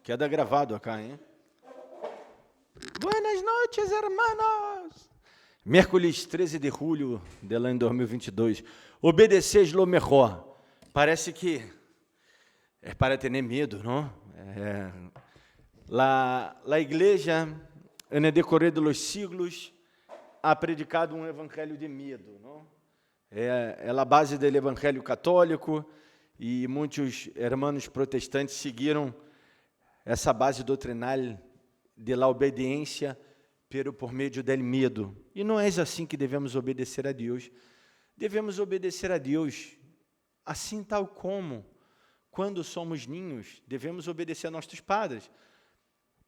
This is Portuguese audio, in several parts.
Queda gravado acá, hein? Buenas noches, hermanos! Miércoles 13 de julho del ano 2022. Obedecer lo mejor. Parece que é para ter medo, não? La igreja, no decorrer dos siglos, ha predicado um evangelho de medo, não? É a base do evangelho católico e muitos hermanos protestantes seguiram essa base doutrinal de la obediência, pero por meio do medo. E não é assim que devemos obedecer a Deus. Devemos obedecer a Deus assim tal como, quando somos ninhos, devemos obedecer a nossos padres.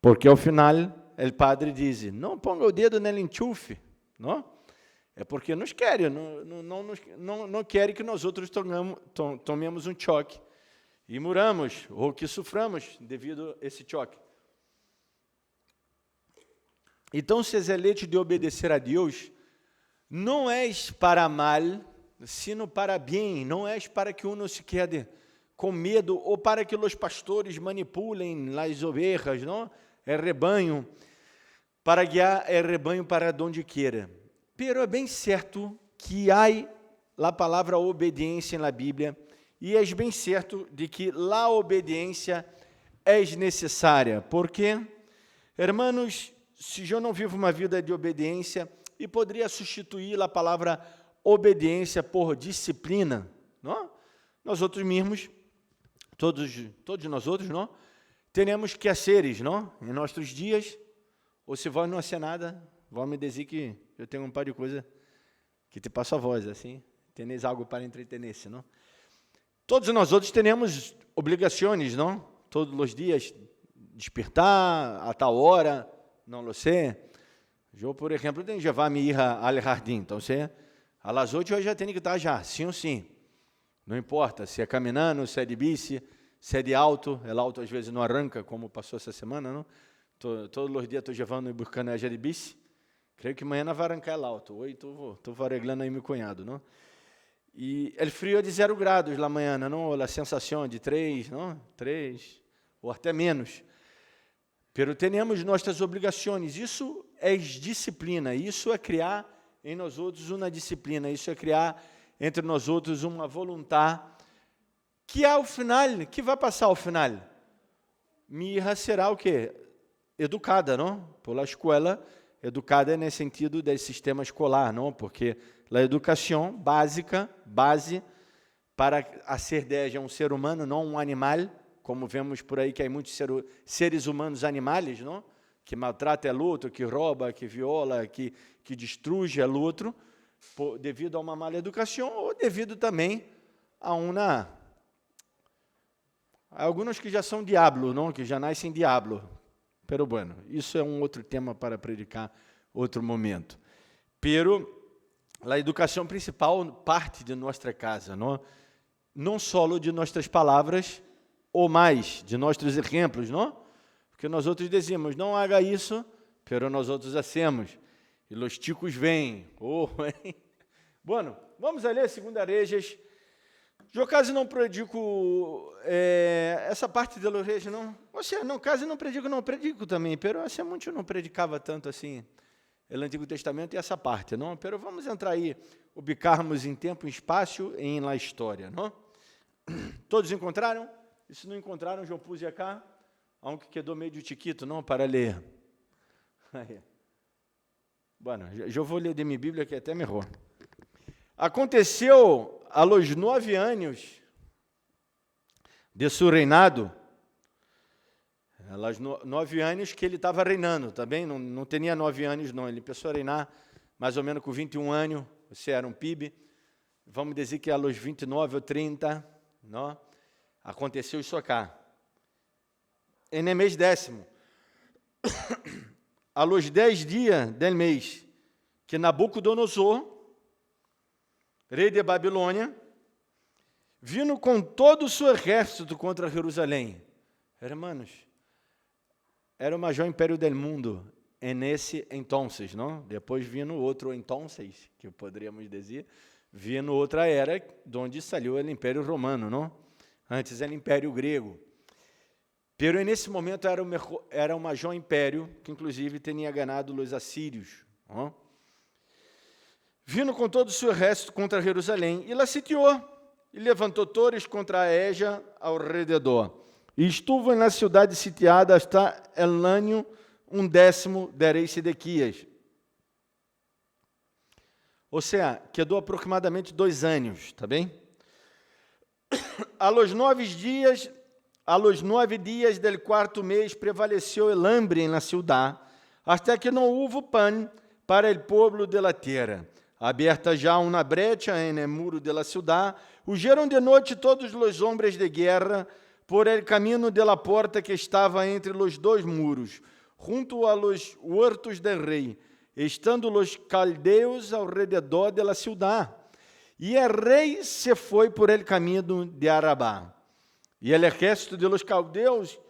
Porque ao final, o padre diz, não ponga o dedo no enchufe, não? É porque nos quer, não quer que nós outros tomemos um choque e muramos, ou que soframos devido a esse choque. Então, se és eleito de obedecer a Deus, não és para mal, sino para bem, não és para que uno se quede com medo, ou para que os pastores manipulem as ovelhas, não? É rebanho, para guiar é rebanho para onde queira. Pero é bem certo que há a palavra obediência na Bíblia, e é bem certo de que a obediência é necessária. Por quê? Hermanos, se eu não vivo uma vida de obediência, e poderia substituir a palavra obediência por disciplina, não? Nós outros mesmos, todos nós outros, não? Teremos quehaceres, não? Em nossos dias, ou se vós não ser nada, vós me dizer que eu tenho um par de coisas que te passo a voz, assim, teneis algo para entretener-se, não? Todos nós outros temos obrigações, não? Todos os dias, despertar a tal hora, não lo sei. Eu, por exemplo, tenho que levar minha filha ao jardim, então, às 8 eu já tenho que estar já, sim ou sim. Não importa se é caminhando, se é de bici, se é de auto, o auto às vezes não arranca, como passou essa semana, não? Todos os dias estou levando e buscando ela de bici. Creio que amanhã não vai arrancar o auto. Hoje estou arreglando aí meu cunhado, não? E o frio é de 0 graus lá amanhã, não? A sensação de 3, não? 3, ou até menos. Pero temos nossas obrigações. Isso é disciplina. Isso é criar em nós outros uma disciplina. Isso é criar entre nós outros uma vontade que ao final, que vai passar ao final. Minha filha será o quê? Educada, não? Por a escola, educada nesse sentido do sistema escolar, não? Porque a educação básica, base para a ser de um ser humano, não um animal, como vemos por aí que há muitos seres humanos animais, não? Que maltrata o outro, que rouba, que viola, que destrui o outro, devido a uma mala educação ou devido também a alguns que já são diablo, não? Que já nascem diablo. Pero bueno, isso é um outro tema para predicar outro momento. Pero a educação principal parte de nossa casa, não só de nossas palavras, ou mais, de nossos exemplos, não? Porque nós outros dizemos, não haga isso, pero nós outros hacemos. E os ticos vêm. Bueno, vamos a ler 2 Reis. Eu quase não predico essa parte de los Reis, não. Ou seja, não, quase não predico também, pero há muito eu não predicava tanto assim o Antigo Testamento e essa parte, não? Pero vamos entrar aí, ubicarmos em tempo, em espaço e em la história, não? Todos encontraram? E se não encontraram, eu pus cá, aunque quedou meio chiquito, não, para ler. Bueno, eu vou ler de minha Bíblia, que é até melhor. Aconteceu aos 9 anos de seu reinado, aos 9 anos que ele estava reinando, também não tinha 9 anos, não, ele começou a reinar mais ou menos com 21 anos, você era um PIB, vamos dizer que aos 29 ou 30, não? Aconteceu isso cá. E no mês 10º, aos 10 dias do mês, que Nabucodonosor, rei de Babilônia, vindo com todo o seu exército contra Jerusalém. Hermanos, era o maior império do mundo nesse entonces, não? Depois vindo outro entonces, que poderíamos dizer, vindo outra era, de onde saiu o Império Romano, não? Antes era o Império Grego. Pero nesse momento era o maior império, que inclusive tinha ganado os assírios. Ó. Vindo com todo o seu exército contra Jerusalém, e la sitiou, e levantou torres contra a Eja ao redor. E estuvo na cidade sitiada hasta el ano 10 de rei Sedequias. Ou seja, quedou aproximadamente 2 anos, tá bem? A los 9 dias del quarto mês prevaleceu el hambre na ciudad, hasta que não houve pão para el pueblo de la tierra. Aberta já uma brecha en el muro de la ciudad, huyeron de noite todos os homens de guerra por el camino de la porta que estava entre os 2 muros, junto a los huertos del rei, estando los caldeus ao redor de la ciudad. E el rei se foi por el caminho de Arabá. E el ejército de los caldeus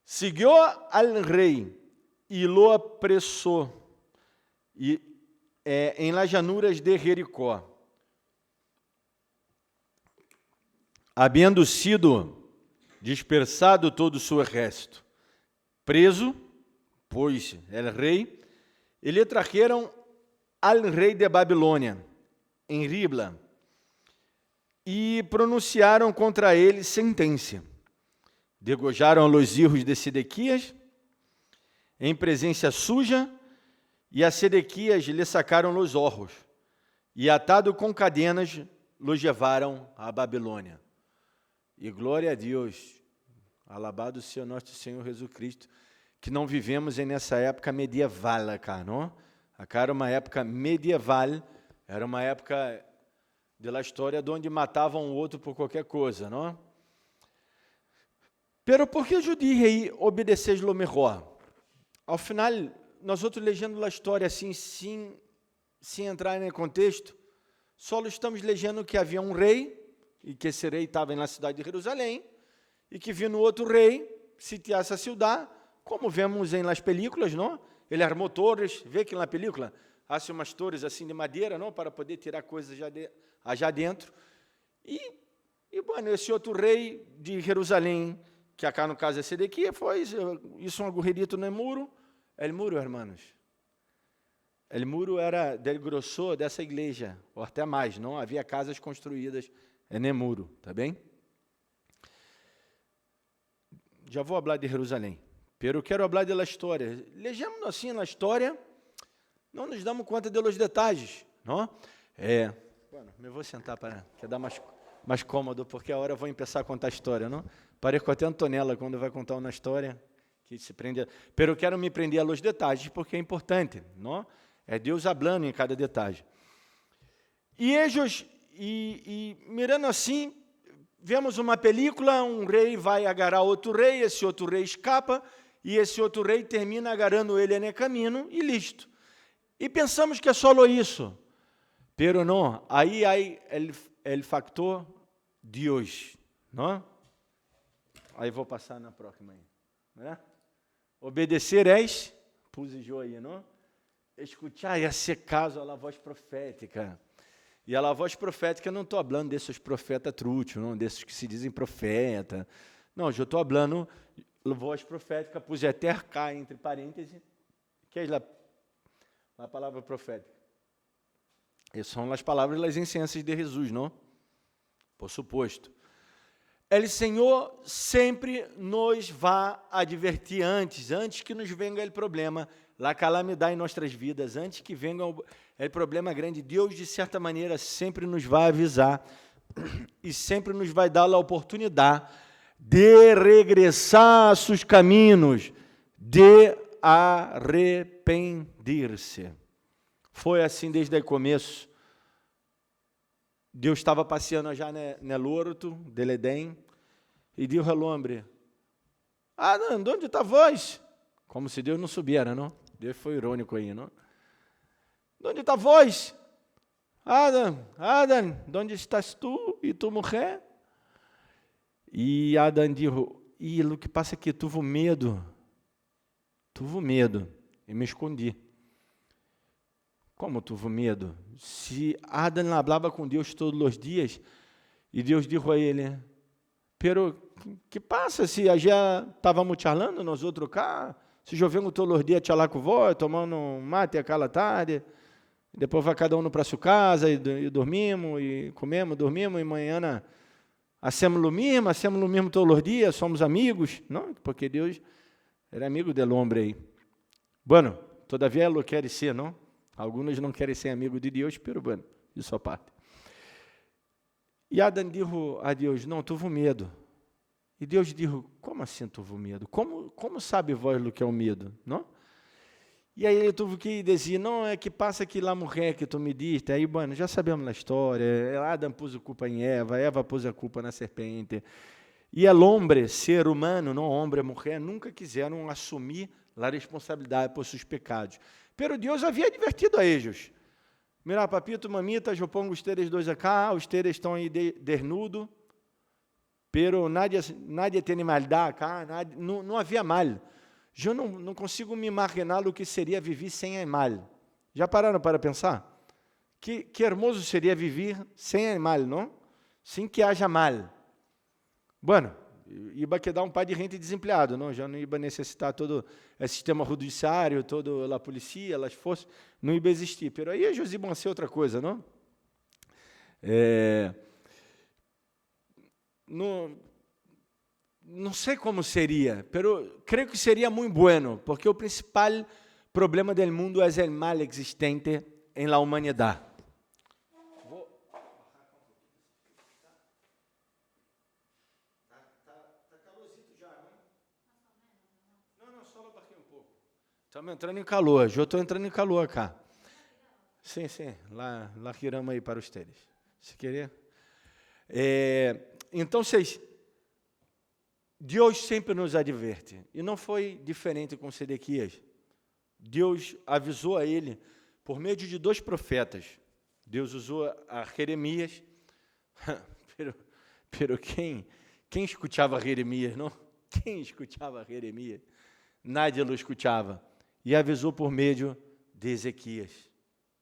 seguiu al rei e lo apressou em las llanuras de Jericó. Havendo sido dispersado todo o seu exército, preso, pois, el rei, e lhe trajeron al rei de Babilônia, em Ribla, e pronunciaram contra ele sentença. Degojaram os filhos de Sedequias em presença suja, e a Sedequias lhe sacaram os orros, e atado com cadenas, los levaram à Babilônia. E glória a Deus, alabado seja nosso Senhor Jesus Cristo, que não vivemos nessa época medieval acá, não? Acá era uma época medieval, era uma época da história onde matavam um outro por qualquer coisa, não? Pero por que judei obedecer lo melhor? Ao final, nós outros lendo a história assim, sem entrar no contexto, só estamos lendo que havia um rei, e que esse rei estava na cidade de Jerusalém, e que vindo outro rei sitiar essa cidade, como vemos em las películas, não? Ele armou torres, vê que na película há umas torres assim de madeira, não, para poder tirar coisas já dentro. E bueno, esse outro rei de Jerusalém, que acá no caso é Sedequias, foi isso um agurrerito no muro. El muro, hermanos. El muro era del grossor dessa igreja, ou até mais, não havia casas construídas no muro, tá bem? Já vou falar de Jerusalém. Pero quero falar da história. Lejamos assim na história, não nos damos conta dos detalhes, não? Bueno, me vou sentar para dar mais cômodo, porque a hora eu vou começar a contar a história, não? Pareço até Antonella quando vai contar uma história que se prende. Pero quero me prender aos detalhes, porque é importante, não? É Deus falando em cada detalhe. E mirando assim, vemos uma película, um rei vai agarrar outro rei, esse outro rei escapa, e esse outro rei termina agarrando ele no caminho, e listo. E pensamos que é só isso. Pero não, aí há o factor Deus, não? Aí vou passar na próxima aí, né? Obedecer pus eu aí, não? Escutar e ser caso a voz profética. E a voz profética, não estou falando desses profetas truchos, não, desses que se dizem profeta. Não, eu estou falando voz profética, pus até cá entre parênteses, que é a palavra profética. Essas são as palavras das incenças de Jesus, não? Por suposto. O Senhor sempre nos vai advertir antes que nos venga o problema, a calamidade em nossas vidas, antes que venga o problema grande. Deus, de certa maneira, sempre nos vai avisar e sempre nos vai dar a oportunidade de regressar a seus caminhos, de arrepender-se. Foi assim desde o começo. Deus estava passeando já no horto del Edém e disse ao homem: Adão, onde está vós? Como se Deus não soubesse, não? Deus foi irônico aí, não? Onde está vós? Adão, onde estás tu e tu mulher? E Adão disse: e o que passa é que tive medo, e me escondi. Como tive medo? Se Adão falava com Deus todos os dias, e Deus disse a ele: pero que passa se já estávamos charlando nós outros cá, se jovemos todos os dias charlar com vó, tomando um mate aquela tarde, depois vai cada um para sua casa e dormimos, e comemos, dormimos, e amanhã hacemos o mesmo todos os dias, somos amigos, não? Porque Deus era amigo del hombre aí. Bueno, todavia ele quer ser, não? Alguns não querem ser amigos de Deus, pero bueno, de sua parte. E Adão disse a Deus, não, tive medo. E Deus disse, como assim tive medo? Como sabe vós o que é o medo, não? E aí ele teve que dizer, não, é que passa que lá mulher que tu me diste, aí, bueno, já sabemos a história, Adão pôs a culpa em Eva pôs a culpa na serpente. E o homem, ser humano, não homem, mulher, nunca quiseram assumir a responsabilidade por seus pecados. Pero Deus havia advertido a eles. Mira, papito, mamita, eu pongo os teres dois acá, os teres estão aí desnudo, pero nadie tem maldade acá, não havia mal. Eu não consigo me imaginar o que seria viver sem mal. Já pararam para pensar? Que hermoso seria viver sem mal, não? Sem que haja mal. Bueno, ia quedar um pai de gente desempregado, não? Já não ia necessitar todo o sistema judiciário, toda a polícia, as forças, não ia existir. Pero aí eles iam ser outra coisa, não? Não sei como seria, pero creio que seria muito bueno, porque o principal problema do mundo é o mal existente em la humanidade. Tá calorzito já, não? Não, só baixei um pouco. Estamos entrando em calor, eu estou entrando em calor cá. Sim, lá giramos aí para os teres. Se querer. Então, Deus sempre nos adverte, e não foi diferente com Sedequias. Deus avisou a ele por meio de 2 profetas. Deus usou a Jeremias, pero quem escutava Jeremias, não? Quem escutava Jeremias? Nadie o escutava. E avisou por meio de Ezequias.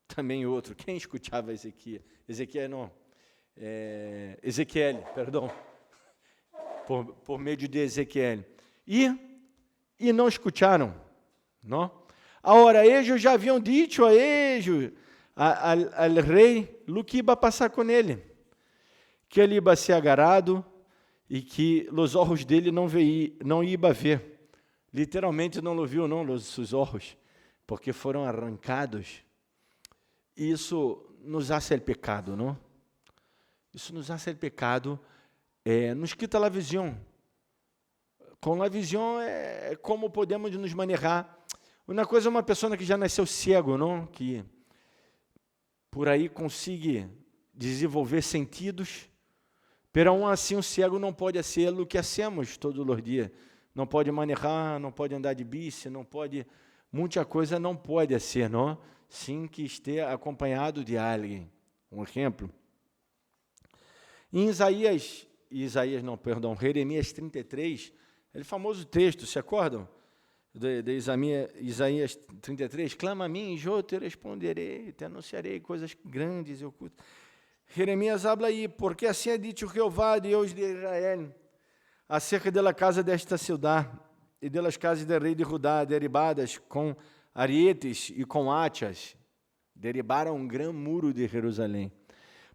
Também outro. Quem escutava Ezequiel, perdão. Por meio de Ezequiel. E não escutaram, não? Agora, eles já haviam dito a eles, ao rei, o que ia passar com ele. Que ele ia ser agarrado e que os olhos dele não ia ver. Literalmente não o viu, não, os olhos, porque foram arrancados. Isso nos hace el pecado, não? Isso nos hace el pecado. Nos quita a visão. Com a visão é como podemos nos manejar. Uma coisa é uma pessoa que já nasceu cego, não? Que por aí consiga desenvolver sentidos, pero assim o cego não pode ser o que hacemos todos os dias. Não pode manejar, não pode andar de bici, não pode, muita coisa não pode ser, não? Sim que esteja acompanhado de alguém. Um exemplo. Em Jeremias 33, aquele famoso texto, se acordam? De Isaías 33, clama a mim, eu te responderei, te anunciarei coisas grandes e ocultas. Jeremias habla aí, porque assim é dito Jeová, Deus de Israel, acerca da casa desta cidade e das casas do rei de Judá, derribadas com arietes e com hachas, derribaram um grande muro de Jerusalém.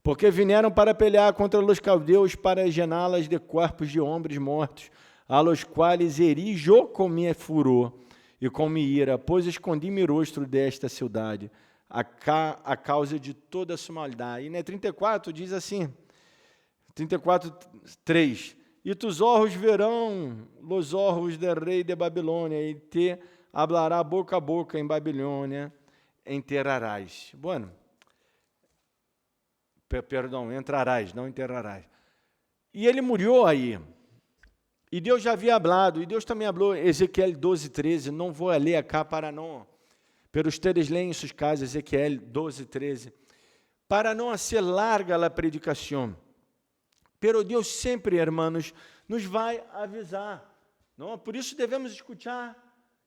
Porque vieram para pelear contra os caldeus, para llená-las de corpos de homens mortos, a los quais erijo com minha furor e com minha ira, pois escondi meu rosto desta cidade, a causa de toda a sua maldade. E 34 diz assim, 34:3, e tus olhos verão os olhos do rei de Babilônia, e te hablará boca a boca em Babilônia, enterrarás. Bueno, perdão, entrarás, não enterrarás. E ele morreu aí. E Deus já havia hablado, e Deus também falou, Ezequiel 12:13, não vou ler acá para não, pero ustedes leem em suas casas, Ezequiel 12:13, para não ser larga a predicação. Pero Deus sempre, hermanos, nos vai avisar. Não? Por isso devemos escutar,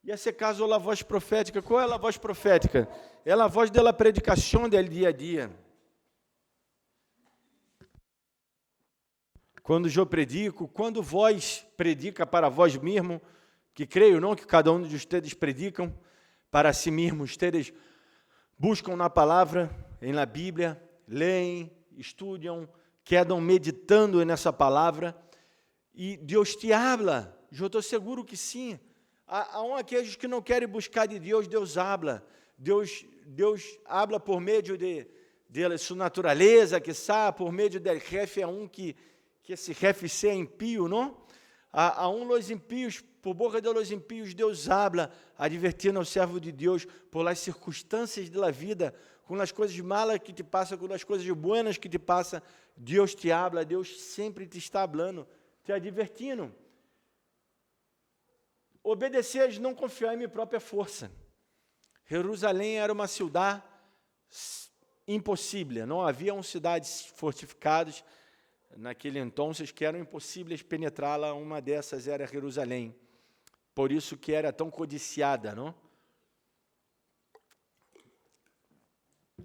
e esse caso a voz profética. Qual é a voz profética? É a voz da predicação do dia a dia. quando eu predico, quando vós predica para vós mesmo, que creio não que cada um de vocês predicam para si mesmos, ustedes buscam na palavra, na Bíblia, leem, estudam, quedam meditando nessa palavra, e Deus te habla. Eu estou seguro que sim. Há aqueles que não querem buscar de Deus, Deus habla. Deus habla por meio de sua natureza, que sabe, por meio do jefe, que esse jefe seja impio, não? Há los impíos, por boca de los impíos, Deus habla, advertindo ao servo de Deus por las circunstâncias da vida, com as coisas malas que te passam, com as coisas buenas que te passam, Deus te habla, Deus sempre te está hablando, te advertindo. Obedecer, não confiar em minha própria força. Jerusalém era uma cidade impossível, não havia cidades fortificadas naquele entonces que eram impossíveis penetrá-la, uma dessas era Jerusalém. Por isso que era tão codiciada, não?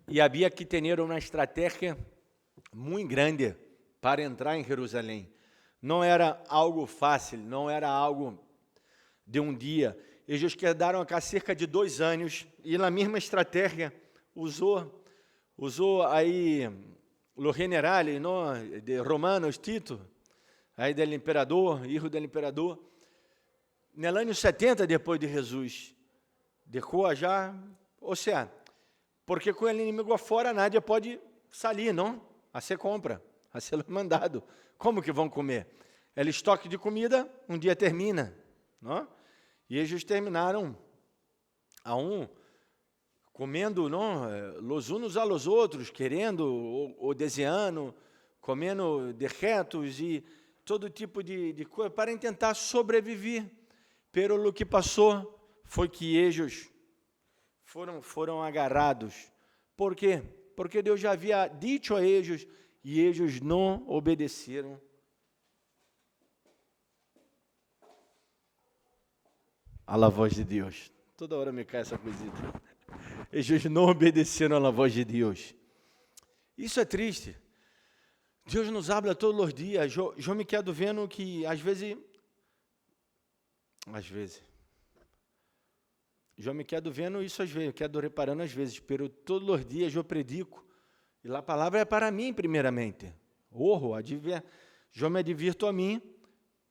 E havia que ter uma estratégia muito grande para entrar em Jerusalém. Não era algo fácil, não era algo de um dia. Eles quedaram cá cerca de 2 anos e na mesma estratégia usou aí o general, não, de Romanos, Tito, aí do imperador, filho do imperador, no ano 70 depois de Jesus, deixou já, ou seja, porque com o inimigo afora, nada pode sair, não? A ser compra, a ser mandado. Como que vão comer? É estoque de comida, um dia termina, não? E eles terminaram comendo, não, los unos a los outros, querendo ou desejando, comendo dejetos e todo tipo de coisa para tentar sobreviver. Pero o que passou foi que eles foram agarrados. Por quê? Porque Deus já havia dito a eles e eles não obedeceram. À voz de Deus. Toda hora me cai essa coisita. Eles não obedeceram à voz de Deus. Isso é triste. Deus nos habla todos os dias. Eu me quedo vendo que, às vezes, eu me quedo vendo isso às vezes, eu quedo reparando às vezes, pero todos os dias eu predico, e a palavra é para mim primeiramente. Eu me advirto a mim,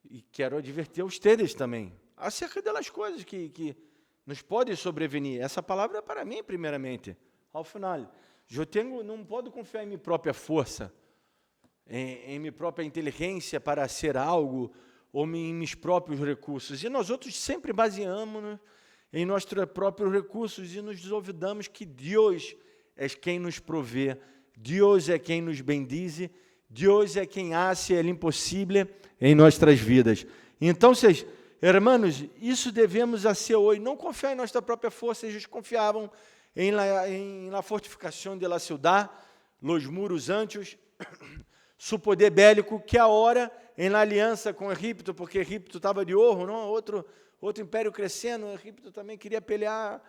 e quero advertir a vocês também, acerca das coisas que nos podem sobrevenir. Essa palavra é para mim primeiramente. Ao final, não posso confiar em minha própria força, em minha própria inteligência para ser algo, ou em meus próprios recursos. E nós outros sempre baseamos em nossos próprios recursos e nos olvidamos que Deus é quem nos provê, Deus é quem nos bendize, Deus é quem hace o impossível em nossas vidas. Então, irmãos, isso devemos ser hoje, não confiar em nossa própria força. Eles confiavam em la fortificação de la ciudad, los muros anchos, su poder bélico, que agora, em la aliança com Egipto, porque Egipto estava de ouro, não? Outro império crescendo, Egipto também queria pelear,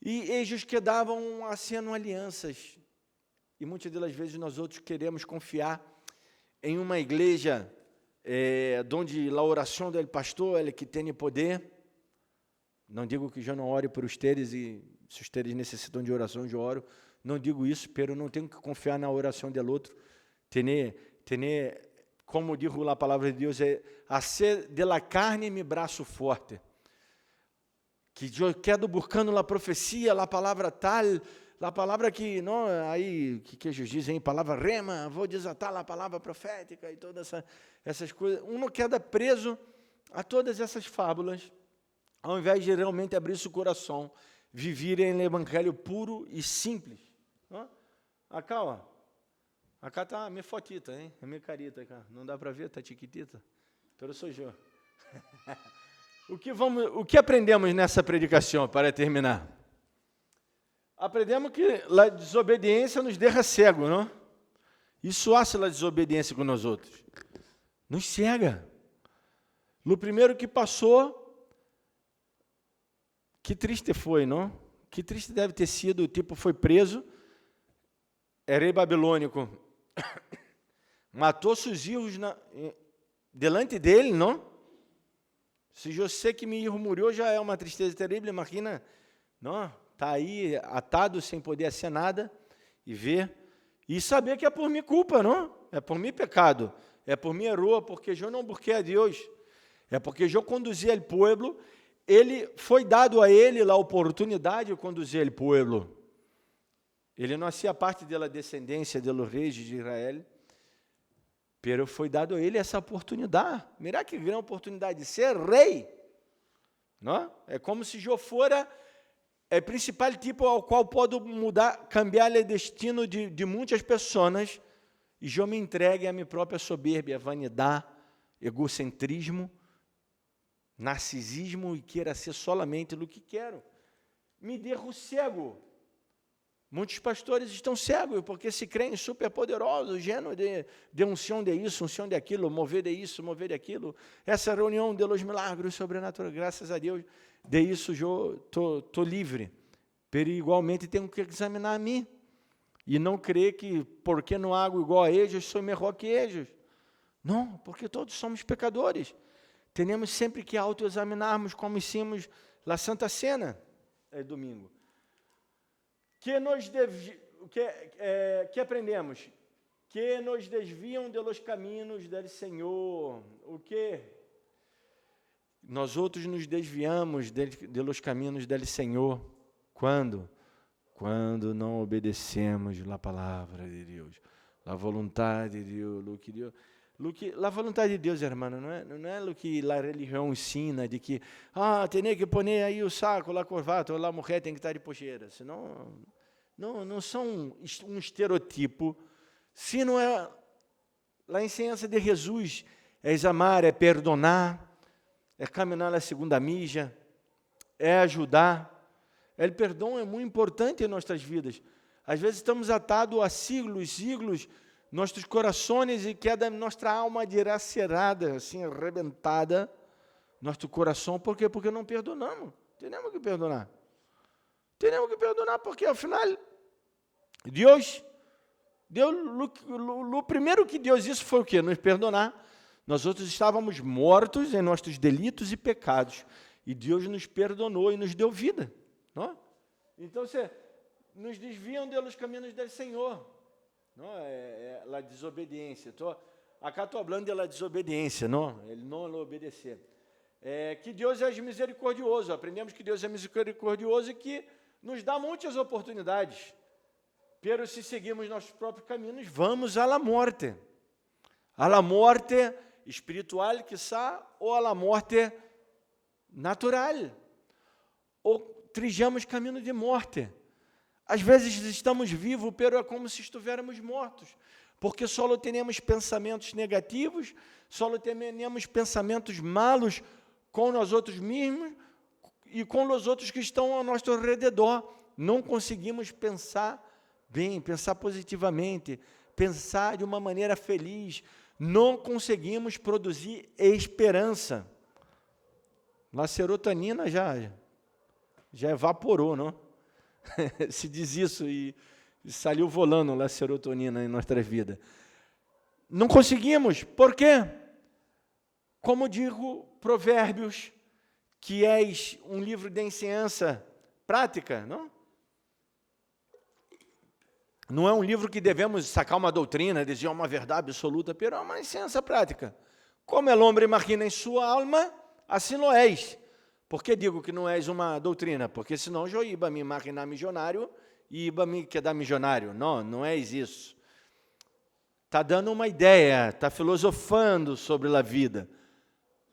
e eles quedavam haciendo alianças. E muitas das vezes nós outros queremos confiar em uma igreja onde a oração do pastor é que tem poder. Não digo que eu não ore por vocês, e se vocês necessitam de oração, eu oro. Não digo isso, pero não tenho que confiar na oração do outro. Como diz a palavra de Deus, hacer de la carne mi braço forte. Que eu quero buscando a profecia, a palavra tal, a palavra que não aí que Jesus diz em palavra rema, vou desatar a palavra profética e todas essas coisas. Não queda preso a todas essas fábulas, ao invés de realmente abrir seu coração, viverem o evangelho puro e simples. Acá, ó. Acá está a minha fotita, hein? A minha carita, cá. Não dá para ver, está chiquitita. Pero sou eu. O que aprendemos nessa predicação, para terminar? Aprendemos que a desobediência nos deixa cego, não? Isso hace a desobediência com nós outros. Nos cega. No primeiro que passou, que triste foi, não? Que triste deve ter sido, o tipo foi preso, é rei babilônico, matou seus filhos delante dele, não? Se eu sei que meu filho morreu, já é uma tristeza terrível, imagina, não? Tá aí atado sem poder ser nada e ver e saber que é por minha culpa, não? É por meu pecado, é por minha erro, porque eu não busquei a Deus, é porque eu conduzi o povo, ele foi dado a ele a oportunidade de conduzir o povo. Ele não fazia parte da descendência dos reis de Israel, pero foi dado a ele essa oportunidade. Mira que grande oportunidade de ser rei, não? É como se eu fora o principal tipo ao qual pode mudar, cambiar o destino de muitas pessoas, e eu me entregue à minha própria soberba, vanidade, egocentrismo, narcisismo, e queira ser solamente o que quero. Me derro cego. Muitos pastores estão cegos, porque se creem superpoderosos, gênero de unção de isso, unção de aquilo, mover de isso, mover de aquilo. Essa reunião de los milagres sobrenaturais, graças a Deus, de isso eu estou livre. Pero igualmente tenho que examinar a mim. E não crer que, porque não hago igual a eles, sou melhor que eles. Não, porque todos somos pecadores. Temos sempre que autoexaminarmos, como hicimos na Santa Cena, domingo. Que aprendemos? Que nos desviam de los caminhos del Senhor. O que? Nós outros nos desviamos de los caminhos del Senhor. Quando? Quando não obedecemos a palavra de Deus, a vontade de Deus, a vontade de Deus, irmão, não é o que a religião ensina, de que, tem que pôr aí o saco, a corbata, ou a mulher tem que estar de pocheira, senão, não são um estereotipo, se não é a ensinança de Jesus, é amar, é perdonar, é caminhar a segunda milha, é ajudar. O perdão é muito importante em nossas vidas. Às vezes estamos atados a siglos, nossos corações, e queda nossa alma dilacerada, assim, arrebentada, nosso coração. Por quê? Porque não perdonamos. Temos que perdonar. Temos que perdonar, porque, afinal, Deus, o primeiro que Deus disse foi o quê? Nos perdonar. Nós outros estávamos mortos em nossos delitos e pecados, e Deus nos perdonou e nos deu vida. Não? Então, nos desviam dos caminhos do Senhor. Não? É a desobediência. Acá estou falando da desobediência, não? Ele não obedecer. Que Deus é misericordioso. Aprendemos que Deus é misericordioso e que nos dá muitas oportunidades. Pero se seguirmos nossos próprios caminhos, vamos à morte. À morte espiritual, quiçá, ou à morte natural. Ou trilhamos caminho de morte. Às vezes estamos vivos, pero é como se estivéssemos mortos, porque só temos pensamentos negativos, só temos pensamentos malos com nós outros mesmos e com os outros que estão ao nosso redor. Não conseguimos pensar bem, pensar positivamente, pensar de uma maneira feliz, não conseguimos produzir esperança. A serotonina já evaporou, não? Se diz isso e saiu volando a serotonina em nossa vida. Não conseguimos, por quê? Como digo, Provérbios, que é um livro de ensinança prática, não? Não é um livro que devemos sacar uma doutrina, dizer uma verdade absoluta, mas é uma ensinança prática. Como o homem imagina em sua alma, assim não és. Por que digo que não és uma doutrina? Porque senão eu ia me imaginar milionário e ia me quedar milionário. Não és isso. Está dando uma ideia, está filosofando sobre a vida.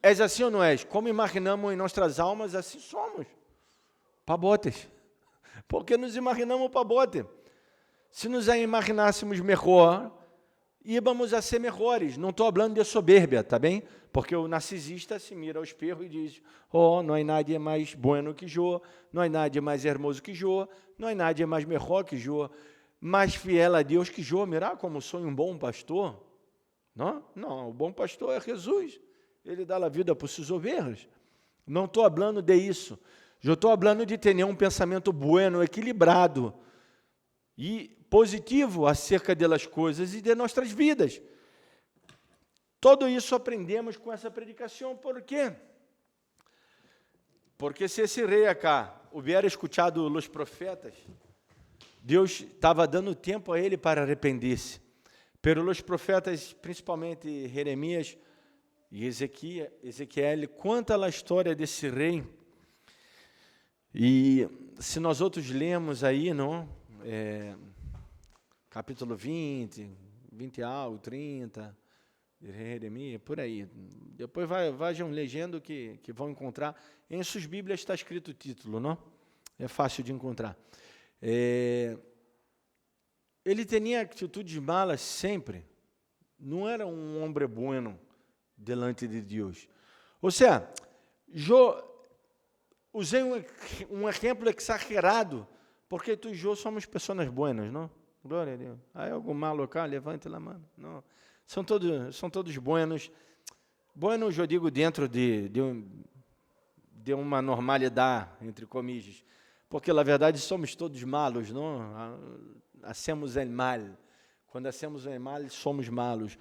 És assim ou não és? Como imaginamos em nossas almas, assim somos. Pabotes. Porque nos imaginamos pabote. Se nos imaginássemos melhor, íamos a ser melhores. Não estou falando de soberbia, tá bem? Porque o narcisista se mira ao espelho e diz, não há nada mais bueno que eu, não há nada mais hermoso que eu, não há nada mais melhor que eu, mais fiel a Deus que eu. Mirá como sou um bom pastor. Não, o bom pastor é Jesus. Ele dá a vida para os seus ovelhas. Não estou falando de isso. Eu estou falando de ter um pensamento bueno, equilibrado e positivo acerca das coisas e de nossas vidas. Tudo isso aprendemos com essa predicação. Por quê? Porque se esse rei acá hubiera escutado os profetas, Deus estava dando tempo a ele para arrepender-se. Pero os profetas, principalmente Jeremias e Ezequiel, conta a história desse rei. E se nós outros lemos aí, não? Capítulo 20 algo, 30, Jeremias, por aí. Depois vajam legendo que vão encontrar. Em suas Bíblias está escrito o título, não? É fácil de encontrar. Ele tinha atitudes malas sempre. Não era um homem bueno delante de Deus. Ou seja, usei um exemplo exagerado, porque tu e eu somos pessoas boas, não? Glória a Deus. Aí algum malo cá, levante a mão. Não. São todos buenos. Buenos, eu digo, dentro de uma normalidade, entre comillas. Porque, na verdade, somos todos malos, não? Hacemos el mal. Quando hacemos el mal, somos malos.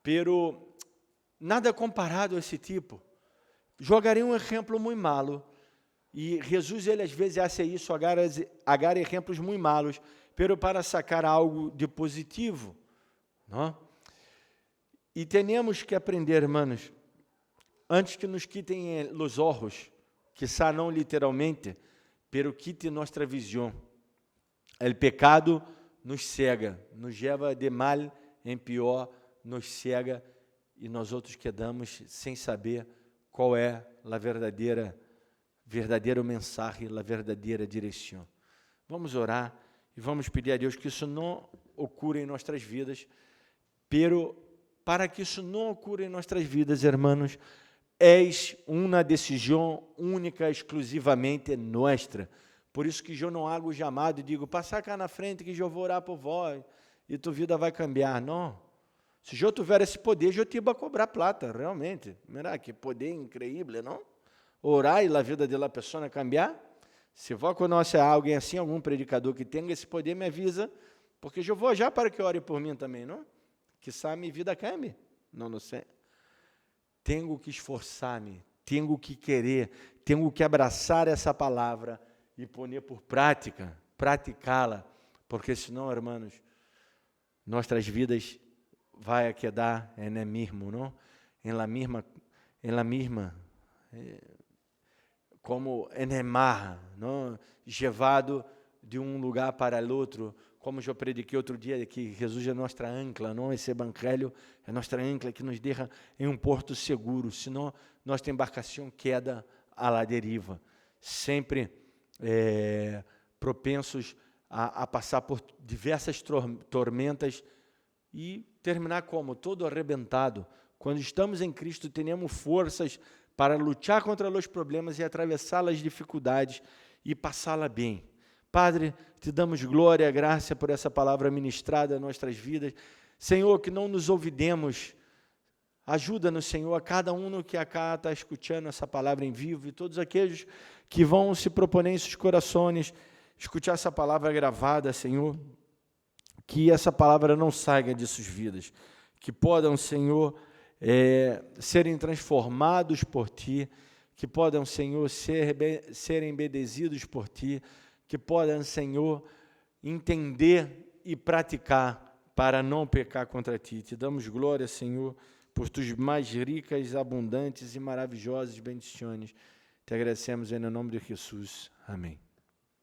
Pero nada comparado a esse tipo. Jogarei um exemplo muito malo. E Jesus, ele às vezes hace isso, agarra exemplos muito malos, pero para sacar algo de positivo. Não? E temos que aprender, hermanos, antes que nos quitem os olhos, quizá não literalmente, pero quite nossa visão. O pecado nos cega, nos leva de mal em pior, nos cega, e nós outros quedamos sem saber qual é a verdadeiro mensagem, a verdadeira direção. Vamos orar e vamos pedir a Deus que isso não ocorra em nossas vidas, pero para que isso não ocorra em nossas vidas, hermanos, é uma decisão única, exclusivamente nossa. Por isso que eu não hago chamado e digo, passa cá na frente que eu vou orar por vós e tua vida vai cambiar. Não. Se eu tiver esse poder, eu te vou cobrar plata, realmente. Mira, que poder incrível, não? Orar e a vida da pessoa cambiar. Se vós conhece alguém assim, algum predicador que tenha esse poder, me avisa, porque eu vou já para que ore por mim também, não? Quizá minha vida cambie. Não sei. Tenho que esforçar-me, tenho que querer, tenho que abraçar essa palavra e pôr por prática, praticá-la, porque senão, hermanos, nossas vidas vai quedar en el mismo, não? En la misma, como en el mar, não? Llevado de um lugar para o outro, como eu prediquei outro dia, que Jesus é nossa ancla, não? Esse evangelho é nossa ancla que nos deixa em um porto seguro, senão nossa embarcação queda à la deriva, sempre propensos a passar por diversas tormentas e terminar como? Todo arrebentado. Quando estamos em Cristo, temos forças para lutar contra os problemas e atravessar as dificuldades e passá-la bem. Padre, te damos glória, graça por essa palavra ministrada em nossas vidas. Senhor, que não nos olvidemos. Ajuda-nos, Senhor, a cada um que acá está escutando essa palavra em vivo e todos aqueles que vão se propor em seus corações escutar essa palavra gravada, Senhor, que essa palavra não saia de suas vidas, que podem, Senhor, serem transformados por Ti, que podem, Senhor, serem embelecidos por Ti, que podem, Senhor, entender e praticar para não pecar contra Ti. Te damos glória, Senhor, por Tuas mais ricas, abundantes e maravilhosas bendições. Te agradecemos em nome de Jesus. Amém.